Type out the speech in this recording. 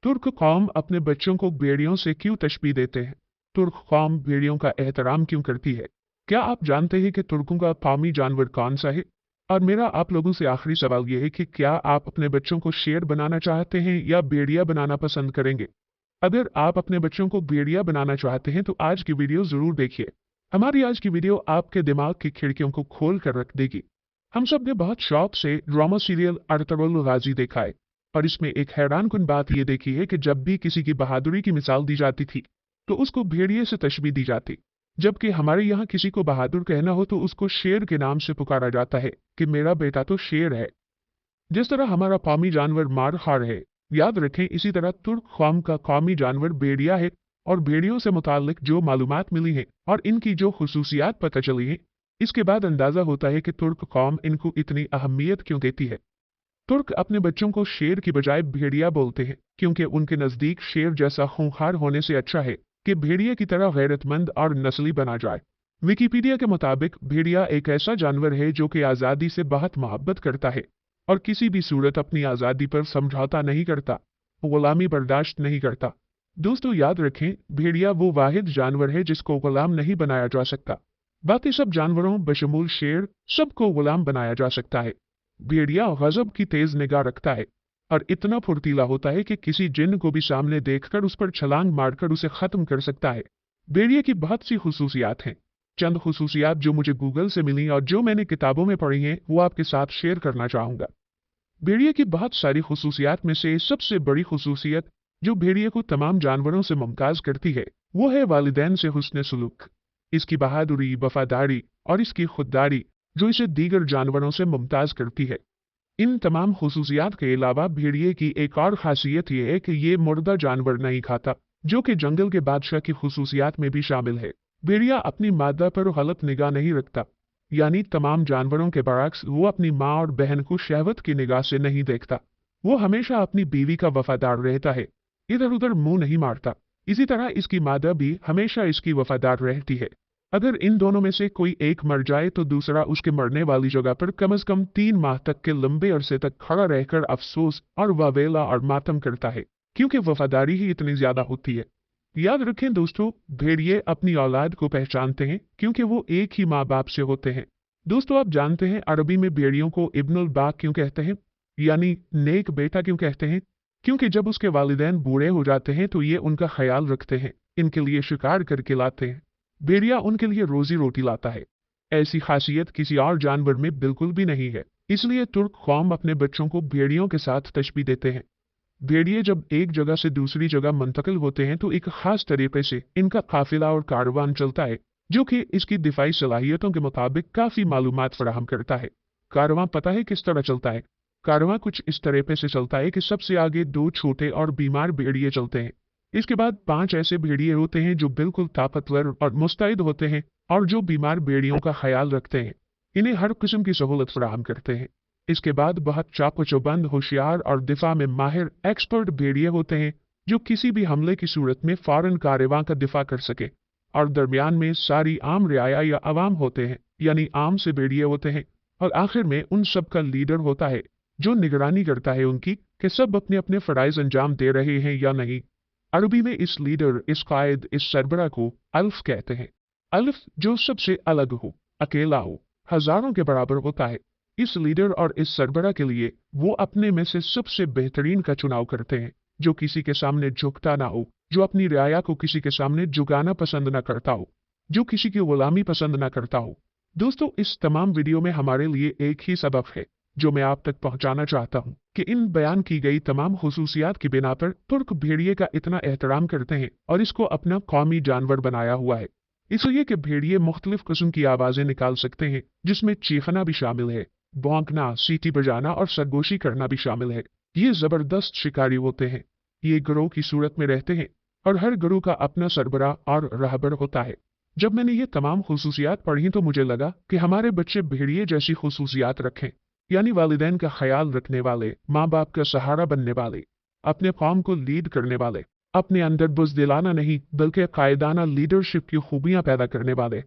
तुर्क कौम अपने बच्चों को भेड़ियों से क्यों तशबीह देते हैं? तुर्क कौम भेड़ियों का एहतराम क्यों करती है? क्या आप जानते हैं कि तुर्कों का कौमी जानवर कौन सा है? और मेरा आप लोगों से आखिरी सवाल यह है कि क्या आप अपने बच्चों को शेर बनाना चाहते हैं या भेड़िया बनाना पसंद करेंगे? अगर आप अपने बच्चों को भेड़िया बनाना चाहते हैं तो आज की वीडियो जरूर देखिए। हमारी आज की वीडियो आपके दिमाग की खिड़कियों को खोल कर रख देगी। हम सब ने बहुत शौक से ड्रामा सीरियल अर्तुगरुल गाजी देखा है और इसमें एक हैरानकुन बात यह देखी है कि जब भी किसी की बहादुरी की मिसाल दी जाती थी तो उसको भेड़िए से तशबीह दी जाती, जबकि हमारे यहाँ किसी को बहादुर कहना हो तो उसको शेर के नाम से पुकारा जाता है कि मेरा बेटा तो शेर है। जिस तरह हमारा कौमी जानवर मारखार है, याद रखें इसी तरह तुर्क कौम का कौमी जानवर भेड़िया है। और भेड़ियों से मुताल्लिक जो मालूमात मिली है और इनकी जो खुसूसियात पता चली है, इसके बाद अंदाजा होता है कि तुर्क कौम इनको इतनी अहमियत क्यों देती है। तुर्क अपने बच्चों को शेर की बजाय भेड़िया बोलते हैं क्योंकि उनके नजदीक शेर जैसा खूंखार होने से अच्छा है कि भेड़िए की तरह गैरतमंद और नस्ली बना जाए। विकिपीडिया के मुताबिक भेड़िया एक ऐसा जानवर है जो कि आज़ादी से बहुत मोहब्बत करता है और किसी भी सूरत अपनी आज़ादी पर समझौता नहीं करता, गुलामी बर्दाश्त नहीं करता। दोस्तों याद रखें, भेड़िया वो वाहिद जानवर है जिसको गुलाम नहीं बनाया जा सकता। बाकी सब जानवरों बशमूल शेर सबको गुलाम बनाया जा सकता है। भेड़िया गजब की तेज निगाह रखता है और इतना फुर्तीला होता है कि किसी जिन्न को भी सामने देखकर उस पर छलांग मारकर उसे खत्म कर सकता है। भेड़िए की बहुत सी खुसूसियात हैं। चंद खुसूसियात जो मुझे गूगल से मिली और जो मैंने किताबों में पढ़ी हैं वो आपके साथ शेयर करना चाहूंगा। भेड़िए की बहुत सारी खुसूसियात में से सबसे बड़ी खुसूसियत जो भेड़िए को तमाम जानवरों से मुमताज करती है वो है वालिदैन से हुस्न सलूक। इसकी बहादुरी, वफादारी और इसकी खुददारी जो इसे दीगर जानवरों से मुमताज करती है। इन तमाम खुसूसियात के अलावा भेड़िए की एक और खासियत यह है कि ये मुर्दा जानवर नहीं खाता, जो कि जंगल के बादशाह की खुसूसियात में भी शामिल है। भेड़िया अपनी मादा पर गलत निगाह नहीं रखता, यानी तमाम जानवरों के बरअक्स वो अपनी माँ और बहन को शहवत की निगाह से नहीं देखता। वो हमेशा अपनी बीवी का वफादार रहता है, इधर उधर मुंह नहीं मारता। इसी तरह इसकी मादा भी हमेशा इसकी वफादार रहती है। अगर इन दोनों में से कोई एक मर जाए तो दूसरा उसके मरने वाली जगह पर कम से कम 3 माह तक के लंबे अरसे तक खड़ा रहकर अफसोस और वावेला और मातम करता है, क्योंकि वफादारी ही इतनी ज्यादा होती है। याद रखें दोस्तों, भेड़िए अपनी औलाद को पहचानते हैं क्योंकि वो एक ही माँ बाप से होते हैं। दोस्तों आप जानते हैं अरबी में भेड़ियों को इब्नुल बाक क्यों कहते हैं, यानी नेक बेटा क्यों कहते हैं? क्योंकि जब उसके वालिदैन बूढ़े हो जाते हैं तो ये उनका ख्याल रखते हैं, इनके लिए शिकार करके लाते हैं। भेड़िया उनके लिए रोजी रोटी लाता है। ऐसी खासियत किसी और जानवर में बिल्कुल भी नहीं है, इसलिए तुर्क कौम अपने बच्चों को भेड़ियों के साथ तशबीह देते हैं। भेड़िए जब एक जगह से दूसरी जगह मुंतकिल होते हैं तो एक खास तरीके से इनका काफिला और कारवान चलता है, जो कि इसकी दिफाई सलाहियतों के मुताबिक काफी मालूमात फराहम करता है। कारवां पता है किस तरह चलता है? कारवां कुछ इस तरीके से चलता है कि सबसे आगे 2 छोटे और बीमार भेड़िए चलते हैं। इसके बाद 5 ऐसे भेड़िए होते हैं जो बिल्कुल ताकतवर और मुस्तैद होते हैं और जो बीमार भेड़ियों का ख्याल रखते हैं, इन्हें हर किस्म की सहूलत फराहम करते हैं। इसके बाद बहुत चाकू-चौबंद, होशियार और दिफा में माहिर एक्सपर्ट भेड़िए होते हैं जो किसी भी हमले की सूरत में फौरन कारवां का दिफा कर सके। और दरमियान में सारी आम रियाया या अवाम होते हैं, यानी आम से भेड़िए होते हैं। और आखिर में उन सब का लीडर होता है जो निगरानी करता है उनकी कि सब अपने अपने फराइज अंजाम दे रहे हैं या नहीं। अरबी में इस लीडर, इस कायद, इस सरबरा को अल्फ कहते हैं। अल्फ जो सबसे अलग हो, अकेला हो, हजारों के बराबर होता है। इस लीडर और इस सरबरा के लिए वो अपने में से सबसे बेहतरीन का चुनाव करते हैं, जो किसी के सामने झुकता ना हो, जो अपनी रियाया को किसी के सामने झुकाना पसंद ना करता हो, जो किसी की गुलामी पसंद ना करता हो। दोस्तों इस तमाम वीडियो में हमारे लिए एक ही सबक है जो मैं आप तक पहुंचाना चाहता हूं कि इन बयान की गई तमाम खुसूसियात की बिना पर तुर्क भेड़िए का इतना एहतराम करते हैं और इसको अपना कौमी जानवर बनाया हुआ है। इसलिए कि भेड़िए मुख्तलिफ किस्म की आवाजें निकाल सकते हैं, जिसमें चीखना भी शामिल है, भौंकना, सीटी बजाना और सरगोशी करना भी शामिल है। ये जबरदस्त शिकारी होते हैं। ये गिरोह की सूरत में रहते हैं और हर गिरोह का अपना सरबरा और रहबर होता है। जब मैंने ये तमाम खुसूसियात पढ़ी तो मुझे लगा कि हमारे बच्चे भेड़िए जैसी खुसूसियात रखें, यानी वालिदैन का ख्याल रखने वाले, माँ बाप का सहारा बनने वाले, अपने कौम को लीड करने वाले, अपने अंदर बुज़दिलाना नहीं बल्कि कायदाना लीडरशिप की खूबियां पैदा करने वाले,